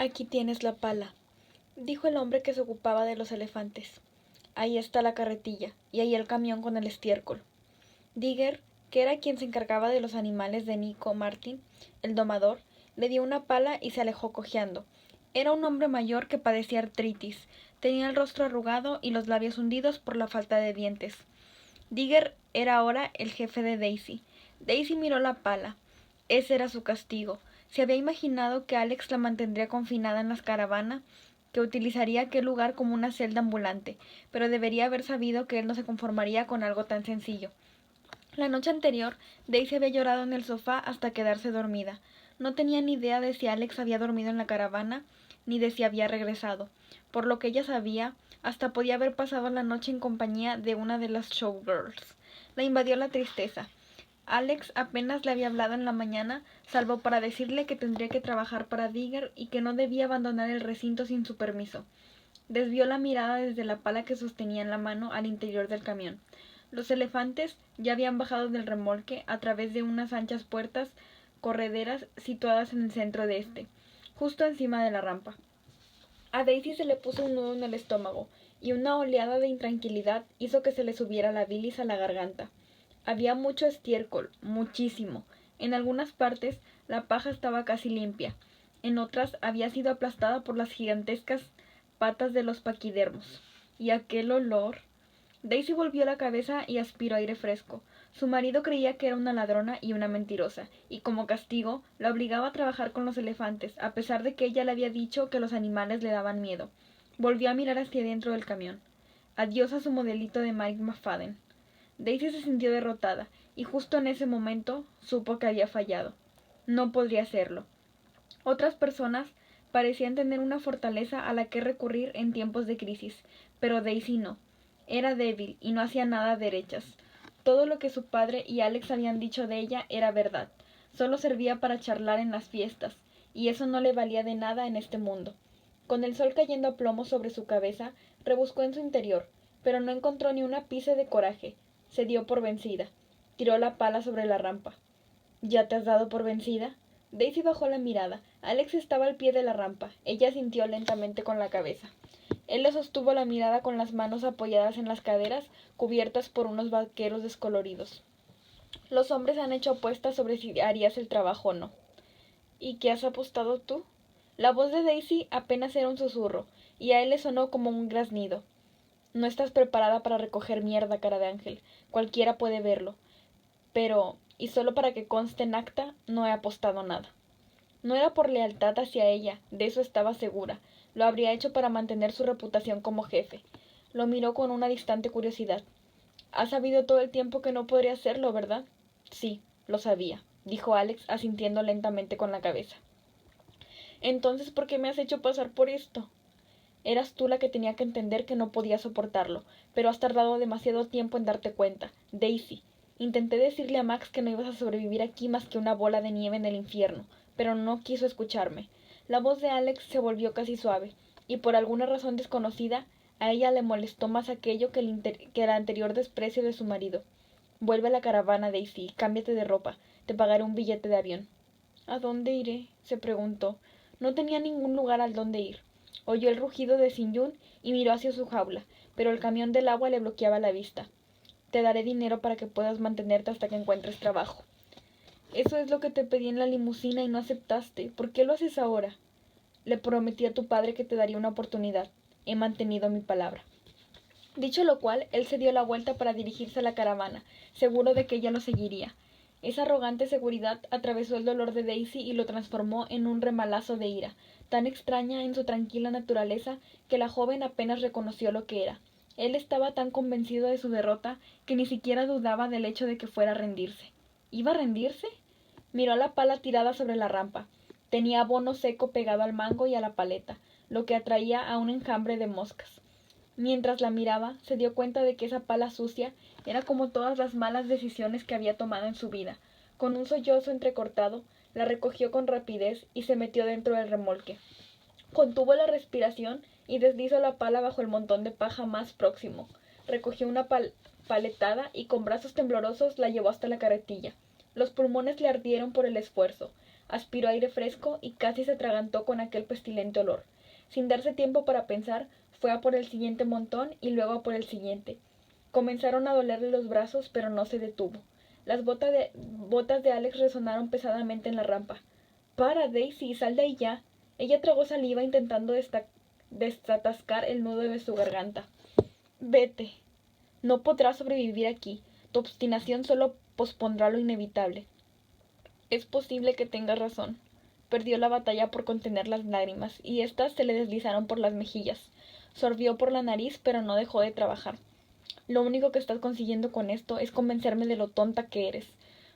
Aquí tienes la pala, dijo el hombre que se ocupaba de los elefantes. Ahí está la carretilla, y ahí el camión con el estiércol. Digger, que era quien se encargaba de los animales de Nico Martin, el domador, le dio una pala y se alejó cojeando. Era un hombre mayor que padecía artritis. Tenía el rostro arrugado y los labios hundidos por la falta de dientes. Digger era ahora el jefe de Daisy. Daisy miró la pala. Ese era su castigo. Se había imaginado que Alex la mantendría confinada en la caravana, que utilizaría aquel lugar como una celda ambulante, pero debería haber sabido que él no se conformaría con algo tan sencillo. La noche anterior, Daisy había llorado en el sofá hasta quedarse dormida. No tenía ni idea de si Alex había dormido en la caravana, ni de si había regresado. Por lo que ella sabía, hasta podía haber pasado la noche en compañía de una de las showgirls. La invadió la tristeza. Alex apenas le había hablado en la mañana, salvo para decirle que tendría que trabajar para Digger y que no debía abandonar el recinto sin su permiso. Desvió la mirada desde la pala que sostenía en la mano al interior del camión. Los elefantes ya habían bajado del remolque a través de unas anchas puertas correderas situadas en el centro de este, justo encima de la rampa. A Daisy se le puso un nudo en el estómago, y una oleada de intranquilidad hizo que se le subiera la bilis a la garganta. Había mucho estiércol, muchísimo. En algunas partes la paja estaba casi limpia, en otras había sido aplastada por las gigantescas patas de los paquidermos. Y aquel olor. Daisy volvió la cabeza y aspiró aire fresco. Su marido creía que era una ladrona y una mentirosa, y como castigo la obligaba a trabajar con los elefantes, a pesar de que ella le había dicho que los animales le daban miedo. Volvió a mirar hacia dentro del camión. Adiós a su modelito de Mike McFadden. Daisy se sintió derrotada, y justo en ese momento supo que había fallado. No podría hacerlo. Otras personas parecían tener una fortaleza a la que recurrir en tiempos de crisis, pero Daisy no. Era débil y no hacía nada a derechas. Todo lo que su padre y Alex habían dicho de ella era verdad. Solo servía para charlar en las fiestas, y eso no le valía de nada en este mundo. Con el sol cayendo a plomo sobre su cabeza, rebuscó en su interior, pero no encontró ni un ápice de coraje. Se dio por vencida. Tiró la pala sobre la rampa. ¿Ya te has dado por vencida? Daisy bajó la mirada. Alex estaba al pie de la rampa. Ella sintió lentamente con la cabeza. Él le sostuvo la mirada con las manos apoyadas en las caderas, cubiertas por unos vaqueros descoloridos. Los hombres han hecho apuestas sobre si harías el trabajo o no. ¿Y qué has apostado tú? La voz de Daisy apenas era un susurro, y a él le sonó como un graznido. No estás preparada para recoger mierda, cara de ángel. Cualquiera puede verlo. Pero, y solo para que conste en acta, no he apostado nada. No era por lealtad hacia ella, de eso estaba segura. Lo habría hecho para mantener su reputación como jefe. Lo miró con una distante curiosidad. Has sabido todo el tiempo que no podría hacerlo, ¿verdad? Sí, lo sabía, dijo Alex, asintiendo lentamente con la cabeza. Entonces, ¿por qué me has hecho pasar por esto? Eras tú la que tenía que entender que no podía soportarlo, pero has tardado demasiado tiempo en darte cuenta. Daisy. Intenté decirle a Max que no ibas a sobrevivir aquí más que una bola de nieve en el infierno, pero no quiso escucharme. La voz de Alex se volvió casi suave, y por alguna razón desconocida, a ella le molestó más aquello que el anterior desprecio de su marido. Vuelve a la caravana, Daisy, cámbiate de ropa, te pagaré un billete de avión. ¿A dónde iré? Se preguntó. No tenía ningún lugar al donde ir. Oyó el rugido de Sin-yun y miró hacia su jaula, pero el camión del agua le bloqueaba la vista. Te daré dinero para que puedas mantenerte hasta que encuentres trabajo. Eso es lo que te pedí en la limusina y no aceptaste. ¿Por qué lo haces ahora? Le prometí a tu padre que te daría una oportunidad. He mantenido mi palabra. Dicho lo cual, él se dio la vuelta para dirigirse a la caravana, seguro de que ella lo seguiría. Esa arrogante seguridad atravesó el dolor de Daisy y lo transformó en un remalazo de ira, tan extraña en su tranquila naturaleza que la joven apenas reconoció lo que era. Él estaba tan convencido de su derrota que ni siquiera dudaba del hecho de que fuera a rendirse. ¿Iba a rendirse? Miró la pala tirada sobre la rampa. Tenía abono seco pegado al mango y a la paleta, lo que atraía a un enjambre de moscas. Mientras la miraba, se dio cuenta de que esa pala sucia era como todas las malas decisiones que había tomado en su vida. Con un sollozo entrecortado, la recogió con rapidez y se metió dentro del remolque. Contuvo la respiración y deslizó la pala bajo el montón de paja más próximo. Recogió una paletada y con brazos temblorosos la llevó hasta la carretilla. Los pulmones le ardieron por el esfuerzo. aspiró aire fresco y casi se atragantó con aquel pestilente olor. Sin darse tiempo para pensar, fue a por el siguiente montón y luego a por el siguiente. Comenzaron a dolerle los brazos, pero no se detuvo. Las botas de Alex resonaron pesadamente en la rampa. —¡Para, Daisy! ¡Sal de ahí ya! Ella tragó saliva intentando desatascar el nudo de su garganta. —Vete. No podrás sobrevivir aquí. Tu obstinación solo pospondrá lo inevitable. Es posible que tengas razón. Perdió la batalla por contener las lágrimas, y éstas se le deslizaron por las mejillas. Sorbió por la nariz, pero no dejó de trabajar. Lo único que estás consiguiendo con esto es convencerme de lo tonta que eres.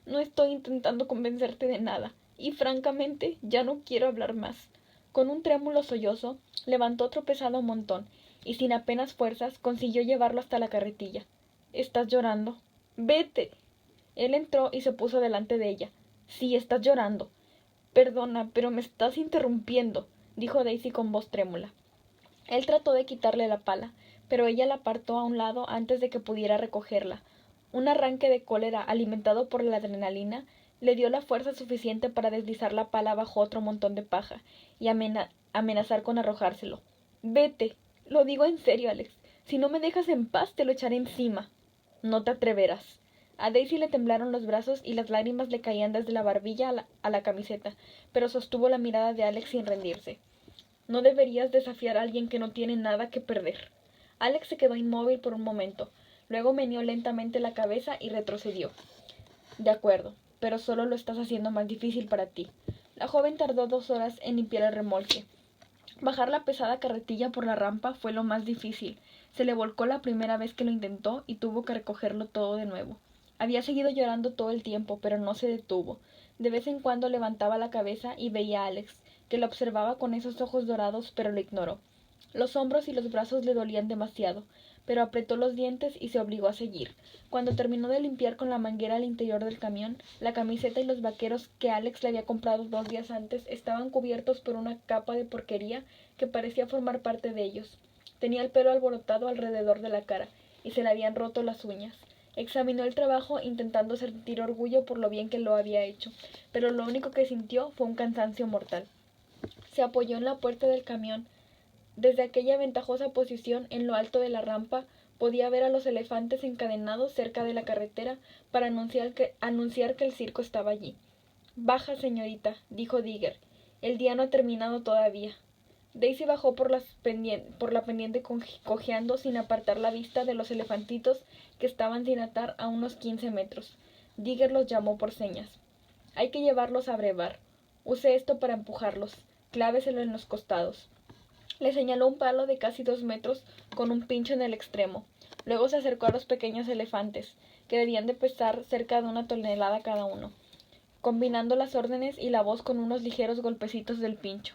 No estoy intentando convencerte de nada, y francamente ya no quiero hablar más. Con un trémulo sollozo, levantó otro pesado montón, y sin apenas fuerzas consiguió llevarlo hasta la carretilla. —¿Estás llorando? —¡Vete! Él entró y se puso delante de ella. —Sí, estás llorando. —Perdona, pero me estás interrumpiendo —dijo Daisy con voz trémula. Él trató de quitarle la pala, pero ella la apartó a un lado antes de que pudiera recogerla. Un arranque de cólera, alimentado por la adrenalina, le dio la fuerza suficiente para deslizar la pala bajo otro montón de paja y amenazar con arrojárselo. —Vete. Lo digo en serio, Alex. Si no me dejas en paz, te lo echaré encima. —No te atreverás. A Daisy le temblaron los brazos y las lágrimas le caían desde la barbilla a la camiseta, pero sostuvo la mirada de Alex sin rendirse. —No deberías desafiar a alguien que no tiene nada que perder. Alex se quedó inmóvil por un momento. Luego meneó lentamente la cabeza y retrocedió. —De acuerdo, pero solo lo estás haciendo más difícil para ti. La joven tardó 2 horas en limpiar el remolque. Bajar la pesada carretilla por la rampa fue lo más difícil. Se le volcó la primera vez que lo intentó y tuvo que recogerlo todo de nuevo. Había seguido llorando todo el tiempo, pero no se detuvo. De vez en cuando levantaba la cabeza y veía a Alex, que lo observaba con esos ojos dorados, pero lo ignoró. Los hombros y los brazos le dolían demasiado, pero apretó los dientes y se obligó a seguir. Cuando terminó de limpiar con la manguera el interior del camión, la camiseta y los vaqueros que Alex le había comprado 2 días antes estaban cubiertos por una capa de porquería que parecía formar parte de ellos. Tenía el pelo alborotado alrededor de la cara y se le habían roto las uñas. Examinó el trabajo intentando sentir orgullo por lo bien que lo había hecho, pero lo único que sintió fue un cansancio mortal. Se apoyó en la puerta del camión. Desde aquella ventajosa posición en lo alto de la rampa podía ver a los elefantes encadenados cerca de la carretera para anunciar que el circo estaba allí. —Baja, señorita —dijo Digger—. El día no ha terminado todavía. Daisy bajó por la pendiente cojeando sin apartar la vista de los elefantitos que estaban sin atar a unos 15 metros. Digger los llamó por señas. —Hay que llevarlos a brevar. Use esto para empujarlos. Cláveselo en los costados. Le señaló un palo de casi 2 metros con un pincho en el extremo. Luego se acercó a los pequeños elefantes, que debían de pesar cerca de 1 tonelada cada uno, combinando las órdenes y la voz con unos ligeros golpecitos del pincho.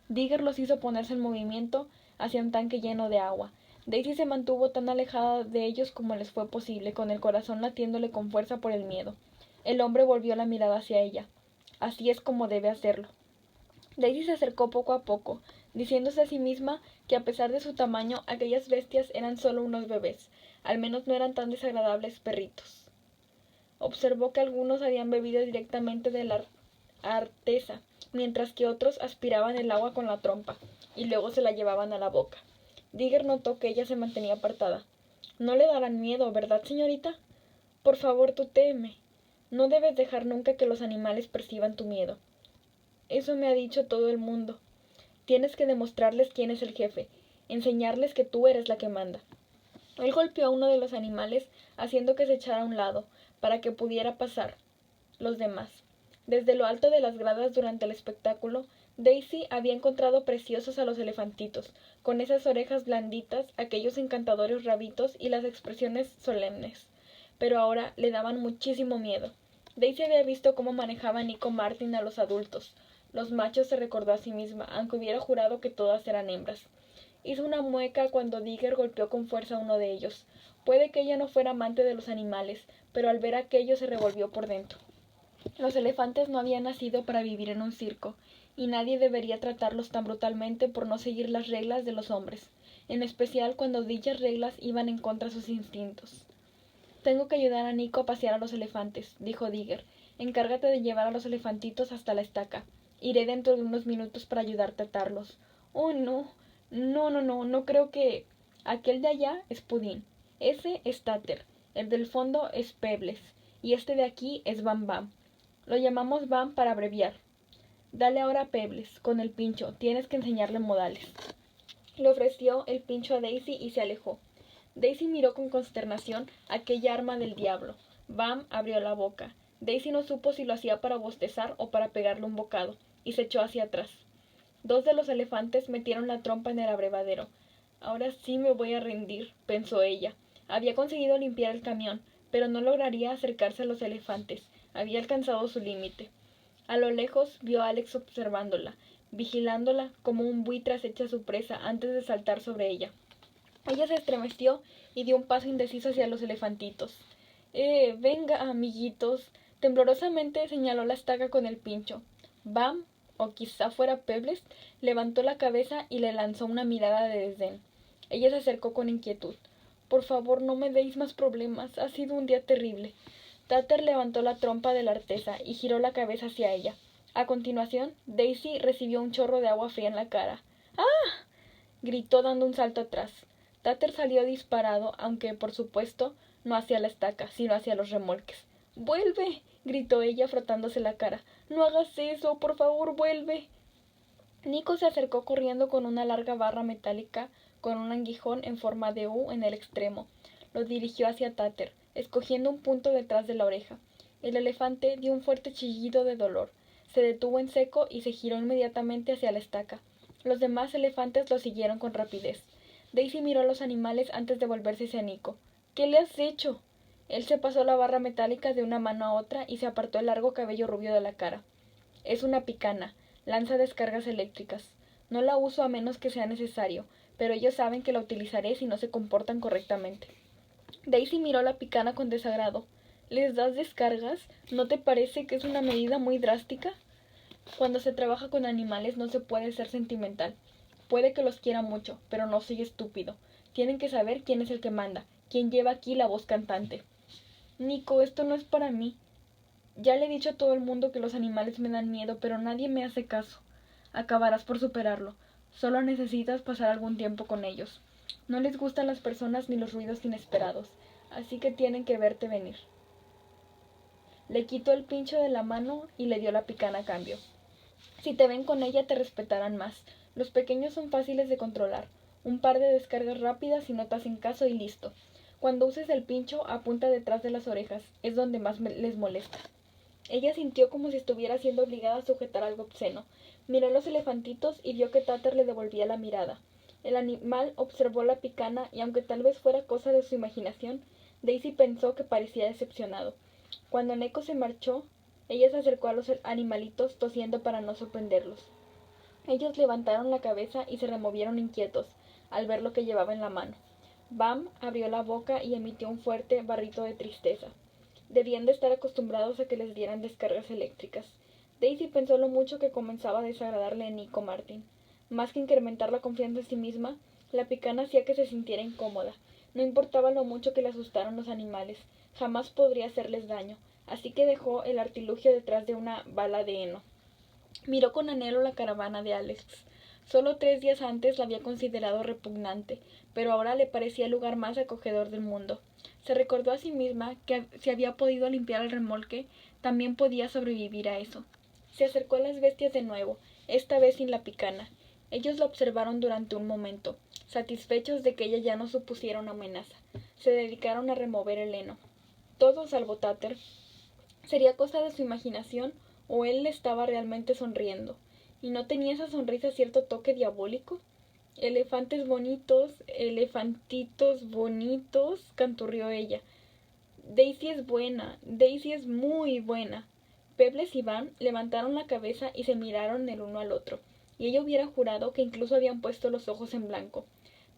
Digger los hizo ponerse en movimiento hacia un tanque lleno de agua. Daisy se mantuvo tan alejada de ellos como les fue posible, con el corazón latiéndole con fuerza por el miedo. El hombre volvió la mirada hacia ella. Así es como debe hacerlo. Daisy se acercó poco a poco, diciéndose a sí misma que a pesar de su tamaño, aquellas bestias eran solo unos bebés, al menos no eran tan desagradables perritos. Observó que algunos habían bebido directamente de la artesa, mientras que otros aspiraban el agua con la trompa, y luego se la llevaban a la boca. Digger notó que ella se mantenía apartada. —No le darán miedo, ¿verdad, señorita? Por favor, tutéeme. No debes dejar nunca que los animales perciban tu miedo. Eso me ha dicho todo el mundo. Tienes que demostrarles quién es el jefe, enseñarles que tú eres la que manda. Él golpeó a uno de los animales, haciendo que se echara a un lado, para que pudiera pasar los demás. Desde lo alto de las gradas durante el espectáculo, Daisy había encontrado preciosos a los elefantitos, con esas orejas blanditas, aquellos encantadores rabitos y las expresiones solemnes. Pero ahora le daban muchísimo miedo. Daisy había visto cómo manejaba Nico Martin a los adultos. Los machos, se recordó a sí misma, aunque hubiera jurado que todas eran hembras. Hizo una mueca cuando Digger golpeó con fuerza a uno de ellos. Puede que ella no fuera amante de los animales, pero al ver aquello se revolvió por dentro. Los elefantes no habían nacido para vivir en un circo, y nadie debería tratarlos tan brutalmente por no seguir las reglas de los hombres, en especial cuando dichas reglas iban en contra de sus instintos. —Tengo que ayudar a Nico a pasear a los elefantes —dijo Digger—. Encárgate de llevar a los elefantitos hasta la estaca. Iré dentro de unos minutos para ayudarte a atarlos. Oh, no. No creo que... Aquel de allá es Pudín. Ese es Tater. El del fondo es Pebbles. Y este de aquí es Bam Bam. Lo llamamos Bam para abreviar. Dale ahora a Pebbles, con el pincho. Tienes que enseñarle modales. Le ofreció el pincho a Daisy y se alejó. Daisy miró con consternación aquella arma del diablo. Bam abrió la boca. Daisy no supo si lo hacía para bostezar o para pegarle un bocado, y se echó hacia atrás. Dos de los elefantes metieron la trompa en el abrevadero. Ahora sí me voy a rendir, pensó ella. Había conseguido limpiar el camión, pero no lograría acercarse a los elefantes. Había alcanzado su límite. A lo lejos vio a Alex observándola, vigilándola como un buitre acecha a su presa antes de saltar sobre ella. Ella se estremeció y dio un paso indeciso hacia los elefantitos. Venga, amiguitos. Temblorosamente señaló la estaca con el pincho. Bam, o quizá fuera Pebbles, levantó la cabeza y le lanzó una mirada de desdén. Ella se acercó con inquietud. Por favor, no me deis más problemas. Ha sido un día terrible. Tater levantó la trompa de la artesa y giró la cabeza hacia ella. A continuación, Daisy recibió un chorro de agua fría en la cara. ¡Ah! Gritó dando un salto atrás. Tater salió disparado, aunque, por supuesto, no hacia la estaca, sino hacia los remolques. ¡Vuelve! Gritó ella frotándose la cara. No hagas eso, por favor, vuelve. Nico se acercó corriendo con una larga barra metálica con un aguijón en forma de U en el extremo. Lo dirigió hacia Tater, escogiendo un punto detrás de la oreja. El elefante dio un fuerte chillido de dolor. Se detuvo en seco y se giró inmediatamente hacia la estaca. Los demás elefantes lo siguieron con rapidez. Daisy miró a los animales antes de volverse hacia Nico. ¿Qué le has hecho? Él se pasó la barra metálica de una mano a otra y se apartó el largo cabello rubio de la cara. Es una picana. Lanza descargas eléctricas. No la uso a menos que sea necesario, pero ellos saben que la utilizaré si no se comportan correctamente. Daisy miró la picana con desagrado. ¿Les das descargas? ¿No te parece que es una medida muy drástica? Cuando se trabaja con animales no se puede ser sentimental. Puede que los quiera mucho, pero no soy estúpido. Tienen que saber quién es el que manda, quién lleva aquí la voz cantante. Nico, esto no es para mí. Ya le he dicho a todo el mundo que los animales me dan miedo, pero nadie me hace caso. Acabarás por superarlo. Solo necesitas pasar algún tiempo con ellos. No les gustan las personas ni los ruidos inesperados, así que tienen que verte venir. Le quitó el pincho de la mano y le dio la picana a cambio. Si te ven con ella te respetarán más. Los pequeños son fáciles de controlar. Un par de descargas rápidas y no te hacen caso y listo. Cuando uses el pincho, apunta detrás de las orejas. Es donde más les molesta. Ella sintió como si estuviera siendo obligada a sujetar algo obsceno. Miró a los elefantitos y vio que Tater le devolvía la mirada. El animal observó la picana y aunque tal vez fuera cosa de su imaginación, Daisy pensó que parecía decepcionado. Cuando Neko se marchó, ella se acercó a los animalitos tosiendo para no sorprenderlos. Ellos levantaron la cabeza y se removieron inquietos al ver lo que llevaba en la mano. Bam abrió la boca y emitió un fuerte barrito de tristeza. Debían de estar acostumbrados a que les dieran descargas eléctricas. Daisy pensó lo mucho que comenzaba a desagradarle a Nico Martin. Más que incrementar la confianza en sí misma, la picana hacía que se sintiera incómoda. No importaba lo mucho que le asustaran los animales, jamás podría hacerles daño, así que dejó el artilugio detrás de una bala de heno. Miró con anhelo la caravana de Alex. Solo 3 días antes la había considerado repugnante, pero ahora le parecía el lugar más acogedor del mundo. Se recordó a sí misma que si había podido limpiar el remolque, también podía sobrevivir a eso. Se acercó a las bestias de nuevo, esta vez sin la picana. Ellos la observaron durante un momento, satisfechos de que ella ya no supusiera una amenaza. Se dedicaron a remover el heno. Todo salvo Tater. ¿Sería cosa de su imaginación o él le estaba realmente sonriendo? ¿Y no tenía esa sonrisa cierto toque diabólico? Elefantes bonitos, elefantitos bonitos, canturrió ella. Daisy es buena, Daisy es muy buena. Pebbles y Van levantaron la cabeza y se miraron el uno al otro, y ella hubiera jurado que incluso habían puesto los ojos en blanco.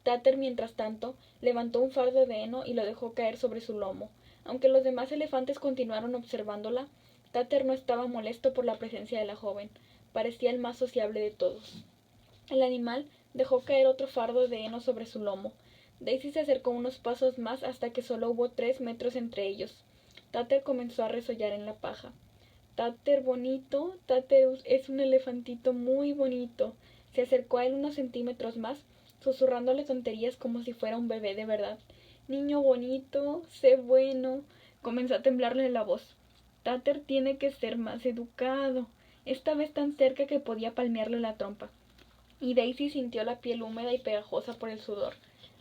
Tater, mientras tanto, levantó un fardo de heno y lo dejó caer sobre su lomo. Aunque los demás elefantes continuaron observándola, Tater no estaba molesto por la presencia de la joven. Parecía el más sociable de todos. El animal dejó caer otro fardo de heno sobre su lomo. Daisy se acercó unos pasos más hasta que solo hubo 3 metros entre ellos. Tater comenzó a resollar en la paja. Táter bonito, Táter es un elefantito muy bonito. Se acercó a él unos centímetros más, susurrándole tonterías como si fuera un bebé de verdad. Niño bonito, sé bueno. Comenzó a temblarle la voz. Táter tiene que ser más educado. Esta vez tan cerca que podía palmearle la trompa. Y Daisy sintió la piel húmeda y pegajosa por el sudor.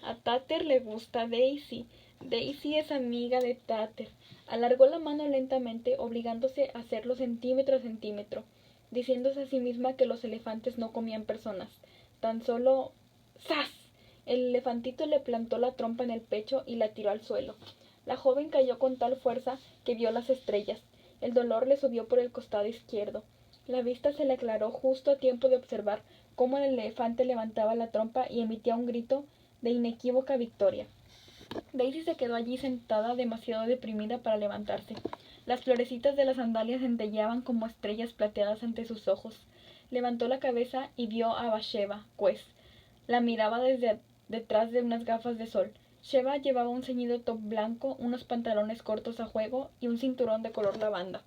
A Táter le gusta Daisy. Daisy es amiga de Táter. Alargó la mano lentamente, obligándose a hacerlo centímetro a centímetro, diciéndose a sí misma que los elefantes no comían personas. Tan solo... ¡zas! El elefantito le plantó la trompa en el pecho y la tiró al suelo. La joven cayó con tal fuerza que vio las estrellas. El dolor le subió por el costado izquierdo. La vista se le aclaró justo a tiempo de observar cómo el elefante levantaba la trompa y emitía un grito de inequívoca victoria. Daisy se quedó allí sentada, demasiado deprimida para levantarse. Las florecitas de las sandalias centelleaban como estrellas plateadas ante sus ojos. Levantó la cabeza y vio a Bathsheba, pues la miraba desde detrás de unas gafas de sol. Sheba llevaba un ceñido top blanco, unos pantalones cortos a juego y un cinturón de color lavanda.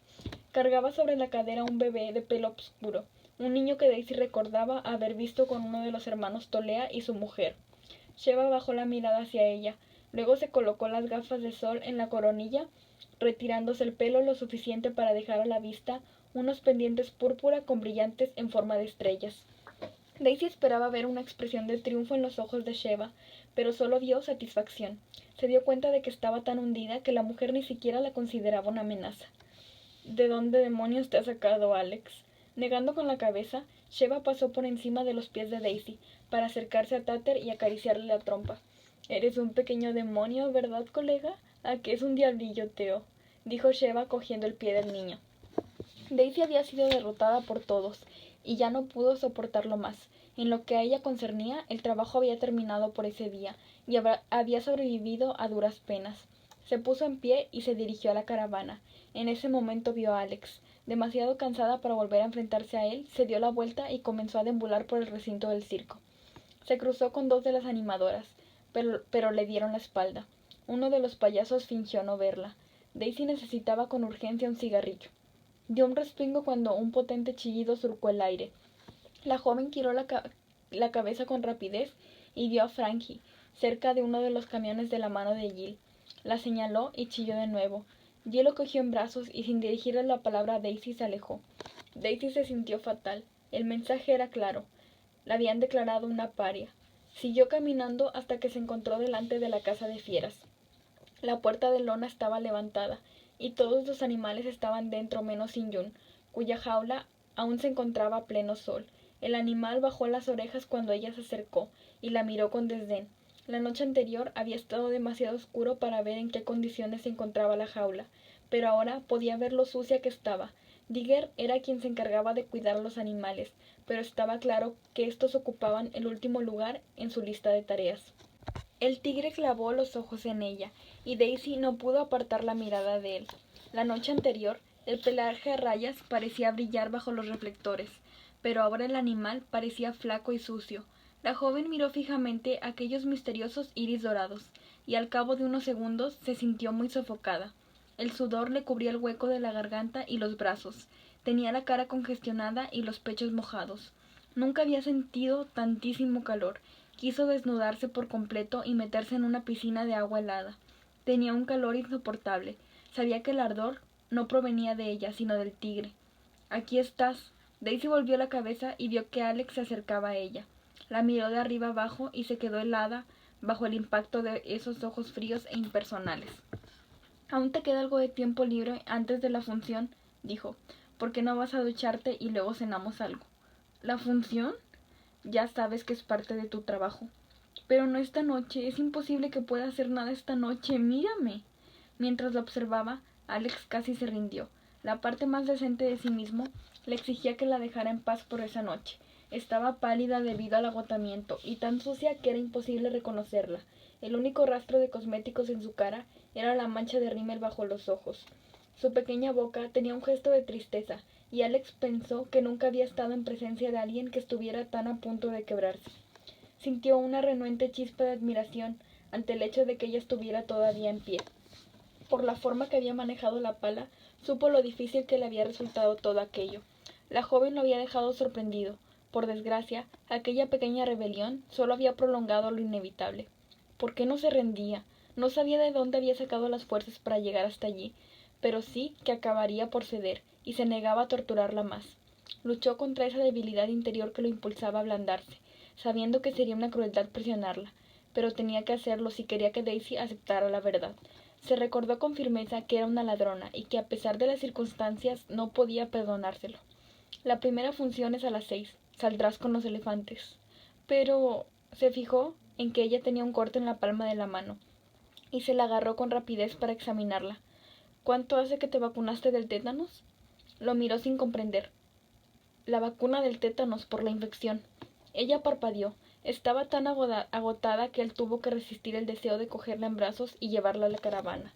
Cargaba sobre la cadera un bebé de pelo oscuro, un niño que Daisy recordaba haber visto con uno de los hermanos Tolea y su mujer. Sheba bajó la mirada hacia ella. Luego se colocó las gafas de sol en la coronilla, retirándose el pelo lo suficiente para dejar a la vista unos pendientes púrpura con brillantes en forma de estrellas. Daisy esperaba ver una expresión de triunfo en los ojos de Sheba, pero solo vio satisfacción. Se dio cuenta de que estaba tan hundida que la mujer ni siquiera la consideraba una amenaza. ¿De dónde demonios te has sacado, Alex? Negando con la cabeza, Sheba pasó por encima de los pies de Daisy para acercarse a Táter y acariciarle la trompa. Eres un pequeño demonio, ¿verdad, colega? ¿A qué es un diablillo, Teo? Dijo Sheba cogiendo el pie del niño. Daisy había sido derrotada por todos y ya no pudo soportarlo más. En lo que a ella concernía, el trabajo había terminado por ese día y había sobrevivido a duras penas. Se puso en pie y se dirigió a la caravana. En ese momento vio a Alex. Demasiado cansada para volver a enfrentarse a él, se dio la vuelta y comenzó a deambular por el recinto del circo. Se cruzó con dos de las animadoras, pero le dieron la espalda. Uno de los payasos fingió no verla. Daisy necesitaba con urgencia un cigarrillo. Dio un respingo cuando un potente chillido surcó el aire. La joven giró la cabeza con rapidez y vio a Frankie, cerca de uno de los camiones de la mano de Jill. La señaló y chilló de nuevo. Jill lo cogió en brazos y sin dirigirle la palabra a Daisy se alejó. Daisy se sintió fatal. El mensaje era claro. La habían declarado una paria. Siguió caminando hasta que se encontró delante de la casa de fieras. La puerta de lona estaba levantada, y todos los animales estaban dentro menos Sin-yun, cuya jaula aún se encontraba a pleno sol. El animal bajó las orejas cuando ella se acercó, y la miró con desdén. La noche anterior había estado demasiado oscuro para ver en qué condiciones se encontraba la jaula, pero ahora podía ver lo sucia que estaba. Digger era quien se encargaba de cuidar a los animales, pero estaba claro que estos ocupaban el último lugar en su lista de tareas. El tigre clavó los ojos en ella, y Daisy no pudo apartar la mirada de él. La noche anterior, el pelaje a rayas parecía brillar bajo los reflectores, pero ahora el animal parecía flaco y sucio. La joven miró fijamente aquellos misteriosos iris dorados, y al cabo de unos segundos se sintió muy sofocada. El sudor le cubría el hueco de la garganta y los brazos. Tenía la cara congestionada y los pechos mojados. Nunca había sentido tantísimo calor. Quiso desnudarse por completo y meterse en una piscina de agua helada. Tenía un calor insoportable. Sabía que el ardor no provenía de ella, sino del tigre. «Aquí estás». Daisy volvió la cabeza y vio que Alex se acercaba a ella. La miró de arriba abajo y se quedó helada bajo el impacto de esos ojos fríos e impersonales. «Aún te queda algo de tiempo libre antes de la función», dijo. «¿Por qué no vas a ducharte y luego cenamos algo?» «¿La función?» «Ya sabes que es parte de tu trabajo». «Pero no esta noche. Es imposible que pueda hacer nada esta noche. Mírame». Mientras lo observaba, Alex casi se rindió. La parte más decente de sí mismo le exigía que la dejara en paz por esa noche. Estaba pálida debido al agotamiento y tan sucia que era imposible reconocerla. El único rastro de cosméticos en su cara era la mancha de rímel bajo los ojos. Su pequeña boca tenía un gesto de tristeza, y Alex pensó que nunca había estado en presencia de alguien que estuviera tan a punto de quebrarse. Sintió una renuente chispa de admiración ante el hecho de que ella estuviera todavía en pie. Por la forma que había manejado la pala, supo lo difícil que le había resultado todo aquello. La joven lo había dejado sorprendido. Por desgracia, aquella pequeña rebelión solo había prolongado lo inevitable. ¿Por qué no se rendía? No sabía de dónde había sacado las fuerzas para llegar hasta allí, pero sí que acabaría por ceder, y se negaba a torturarla más. Luchó contra esa debilidad interior que lo impulsaba a ablandarse, sabiendo que sería una crueldad presionarla, pero tenía que hacerlo si quería que Daisy aceptara la verdad. Se recordó con firmeza que era una ladrona y que a pesar de las circunstancias no podía perdonárselo. La primera función es a las 6. Saldrás con los elefantes. Pero se fijó en que ella tenía un corte en la palma de la mano, y se la agarró con rapidez para examinarla. ¿Cuánto hace que te vacunaste del tétanos? Lo miró sin comprender. La vacuna del tétanos por la infección. Ella parpadeó. Estaba tan agotada que él tuvo que resistir el deseo de cogerla en brazos y llevarla a la caravana.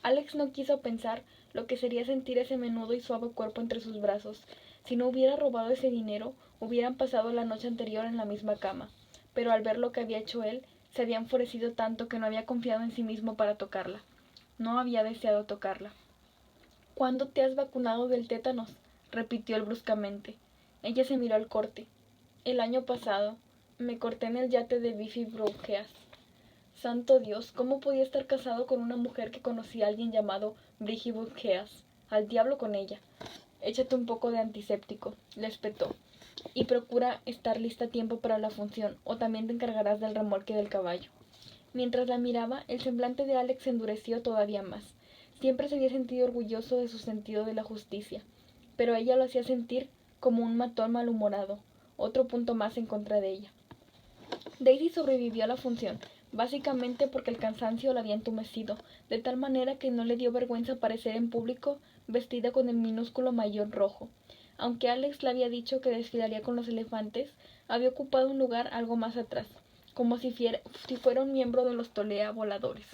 Alex no quiso pensar lo que sería sentir ese menudo y suave cuerpo entre sus brazos. Si no hubiera robado ese dinero, hubieran pasado la noche anterior en la misma cama. Pero al ver lo que había hecho él, se había enfurecido tanto que no había confiado en sí mismo para tocarla. No había deseado tocarla. ¿Cuándo te has vacunado del tétanos? Repitió él bruscamente. Ella se miró al corte. El año pasado. Me corté en el yate de Biffy Brookeas. Santo Dios, ¿cómo podía estar casado con una mujer que conocía a alguien llamado Biffy Brookeas? Al diablo con ella. Échate un poco de antiséptico, le espetó. Y procura estar lista a tiempo para la función, o también te encargarás del remolque del caballo. Mientras la miraba, el semblante de Alex se endureció todavía más. Siempre se había sentido orgulloso de su sentido de la justicia, pero ella lo hacía sentir como un matón malhumorado, otro punto más en contra de ella. Daisy sobrevivió a la función, básicamente porque el cansancio la había entumecido, de tal manera que no le dio vergüenza aparecer en público vestida con el minúsculo mayón rojo. Aunque Alex le había dicho que desfilaría con los elefantes, había ocupado un lugar algo más atrás, como si fuera un miembro de los Tolea voladores.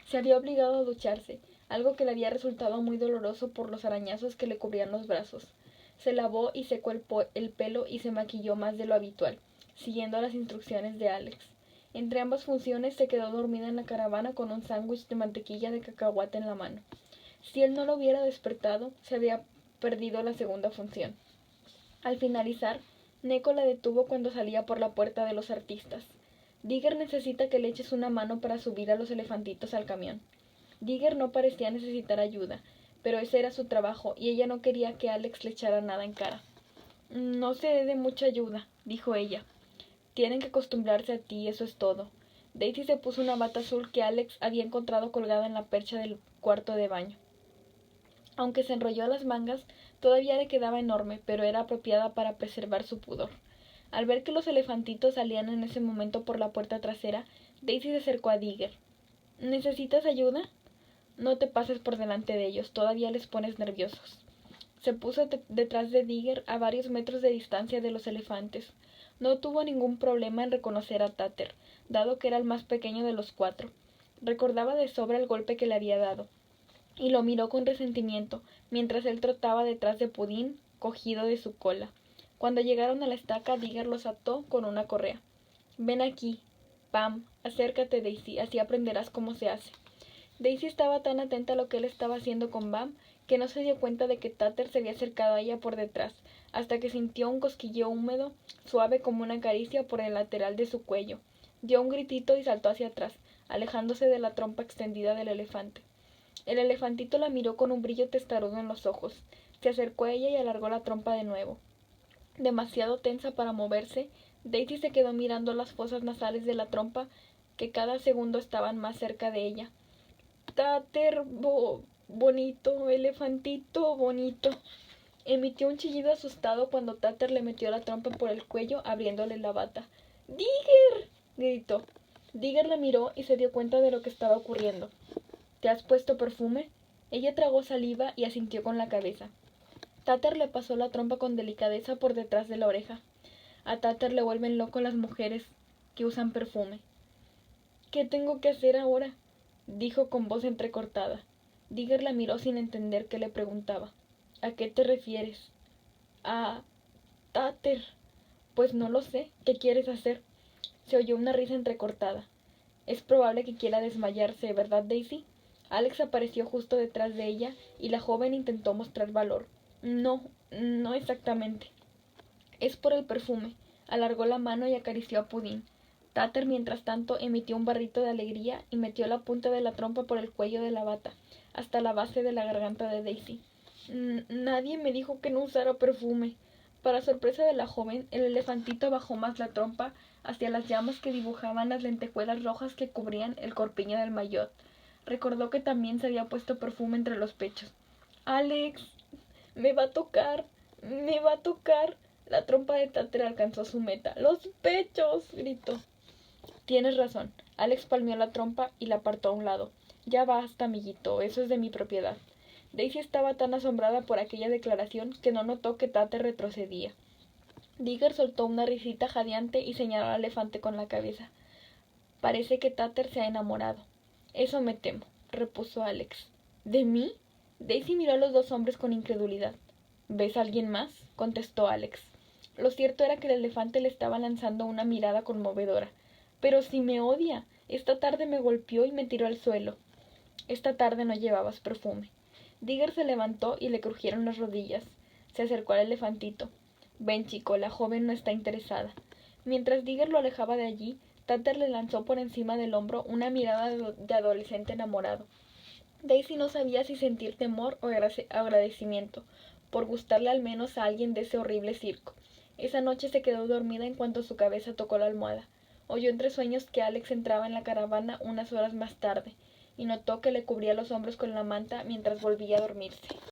Se había obligado a ducharse, algo que le había resultado muy doloroso por los arañazos que le cubrían los brazos. Se lavó y secó el pelo y se maquilló más de lo habitual, siguiendo las instrucciones de Alex. Entre ambas funciones se quedó dormida en la caravana con un sándwich de mantequilla de cacahuate en la mano. Si él no lo hubiera despertado, se había perdido la segunda función. Al finalizar, Neko la detuvo cuando salía por la puerta de los artistas. Digger necesita que le eches una mano para subir a los elefantitos al camión. Digger no parecía necesitar ayuda, pero ese era su trabajo y ella no quería que Alex le echara nada en cara. No seré de mucha ayuda, dijo ella. Tienen que acostumbrarse a ti, eso es todo. Daisy se puso una bata azul que Alex había encontrado colgada en la percha del cuarto de baño. Aunque se enrolló las mangas, todavía le quedaba enorme, pero era apropiada para preservar su pudor. Al ver que los elefantitos salían en ese momento por la puerta trasera, Daisy se acercó a Digger. ¿Necesitas ayuda? No te pases por delante de ellos, todavía les pones nerviosos. Se puso detrás de Digger a varios metros de distancia de los elefantes. No tuvo ningún problema en reconocer a Tater, dado que era el más pequeño de los cuatro. Recordaba de sobra el golpe que le había dado, y lo miró con resentimiento, mientras él trotaba detrás de Pudín, cogido de su cola. Cuando llegaron a la estaca, Digger los ató con una correa. Ven aquí. Pam, acércate, Daisy, así aprenderás cómo se hace. Daisy estaba tan atenta a lo que él estaba haciendo con Bam que no se dio cuenta de que Tater se había acercado a ella por detrás, hasta que sintió un cosquilleo húmedo, suave como una caricia por el lateral de su cuello. Dio un gritito y saltó hacia atrás, alejándose de la trompa extendida del elefante. El elefantito la miró con un brillo testarudo en los ojos. Se acercó a ella y alargó la trompa de nuevo. Demasiado tensa para moverse, Daisy se quedó mirando las fosas nasales de la trompa, que cada segundo estaban más cerca de ella. Tater, bonito, elefantito, bonito. Emitió un chillido asustado cuando Tater le metió la trompa por el cuello, abriéndole la bata. ¡Digger! Gritó. Digger la miró y se dio cuenta de lo que estaba ocurriendo. ¿Te has puesto perfume? Ella tragó saliva y asintió con la cabeza. Tater le pasó la trompa con delicadeza por detrás de la oreja. A Tater le vuelven loco las mujeres que usan perfume. ¿Qué tengo que hacer ahora?, dijo con voz entrecortada. Digger la miró sin entender qué le preguntaba. ¿A qué te refieres? A Tater. Pues no lo sé. ¿Qué quieres hacer? Se oyó una risa entrecortada. Es probable que quiera desmayarse, ¿verdad, Daisy? Alex apareció justo detrás de ella y la joven intentó mostrar valor. No, no exactamente. Es por el perfume. Alargó la mano y acarició a Pudín. Tatter, mientras tanto, emitió un barrito de alegría y metió la punta de la trompa por el cuello de la bata, hasta la base de la garganta de Daisy. Nadie me dijo que no usara perfume. Para sorpresa de la joven, el elefantito bajó más la trompa hacia las llamas que dibujaban las lentejuelas rojas que cubrían el corpiño del maillot. Recordó que también se había puesto perfume entre los pechos. ¡Alex! ¡Me va a tocar! ¡Me va a tocar! La trompa de Tatter alcanzó su meta. ¡Los pechos! Gritó. Tienes razón. Alex palmeó la trompa y la apartó a un lado. Ya basta, amiguito, eso es de mi propiedad. Daisy estaba tan asombrada por aquella declaración que no notó que Tatter retrocedía. Digger soltó una risita jadeante y señaló al elefante con la cabeza. Parece que Tatter se ha enamorado. Eso me temo, repuso Alex. ¿De mí? Daisy miró a los dos hombres con incredulidad. ¿Ves a alguien más? Contestó Alex. Lo cierto era que el elefante le estaba lanzando una mirada conmovedora. Pero si me odia. Esta tarde me golpeó y me tiró al suelo. Esta tarde no llevabas perfume. Digger se levantó y le crujieron las rodillas. Se acercó al elefantito. Ven, chico, la joven no está interesada. Mientras Digger lo alejaba de allí, Tatter le lanzó por encima del hombro una mirada de adolescente enamorado. Daisy no sabía si sentir temor o agradecimiento, por gustarle al menos a alguien de ese horrible circo. Esa noche se quedó dormida en cuanto su cabeza tocó la almohada. Oyó entre sueños que Alex entraba en la caravana unas horas más tarde, y notó que le cubría los hombros con la manta mientras volvía a dormirse.